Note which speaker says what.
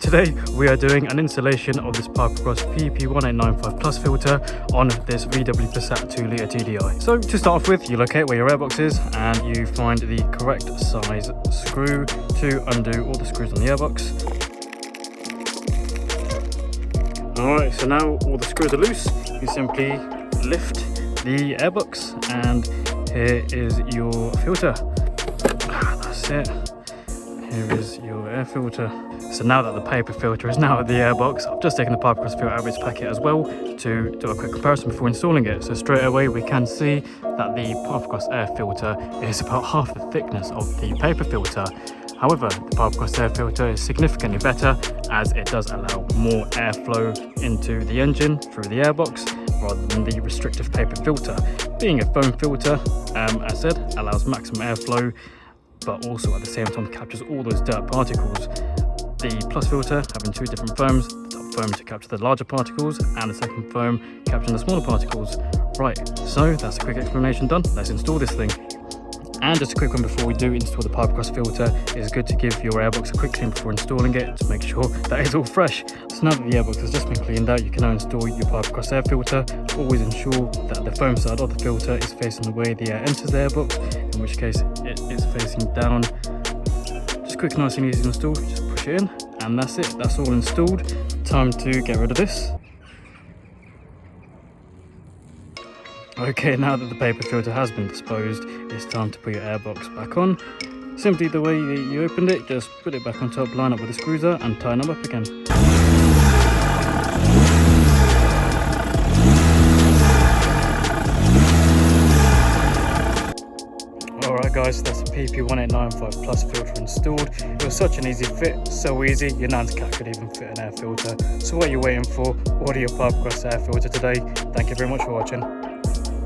Speaker 1: today we are doing an installation of this Pipercross PP1895 Plus filter on this VW Passat 2 litre TDI. So to start off with, you locate where your airbox is and you find the correct size screw to undo all the screws on the airbox. Alright, so now all the screws are loose. You simply lift the airbox and here is your filter. That's it. Here is your air filter. So now that the paper filter is now at the airbox, I've just taken the Pipercross filter out of its packet as well to do a quick comparison before installing it. So straight away we can see that the Pipercross air filter is about half the thickness of the paper filter. However, the Pipercross air filter is significantly better as it does allow more airflow into the engine through the airbox rather than the restrictive paper filter. Being a foam filter, as said, allows maximum airflow, but also at the same time captures all those dirt particles. The Plus filter having two different foams, the top foam to capture the larger particles and the second foam capturing the smaller particles. Right, so that's a quick explanation done. Let's install this thing. And just a quick one before we do install the Pipercross filter, it's good to give your airbox a quick clean before installing it to make sure that it's all fresh. So now that the airbox has just been cleaned out, you can now install your Pipercross air filter. Always ensure that the foam side of the filter is facing the way the air enters the airbox, in which case it is facing down. Just quick, nice and easy to install, just push it in and that's it, that's all installed. Time to get rid of this. Okay, now that the paper filter has been disposed, it's time to put your airbox back on. Simply the way you opened it, just put it back on top, line up with the screws are and tighten them up again. Alright guys, that's the PP1895 Plus filter installed. It was such an easy fit, so easy, your nan's cat could even fit an air filter. So what are you waiting for? Order your Pipercross air filter today. Thank you very much for watching.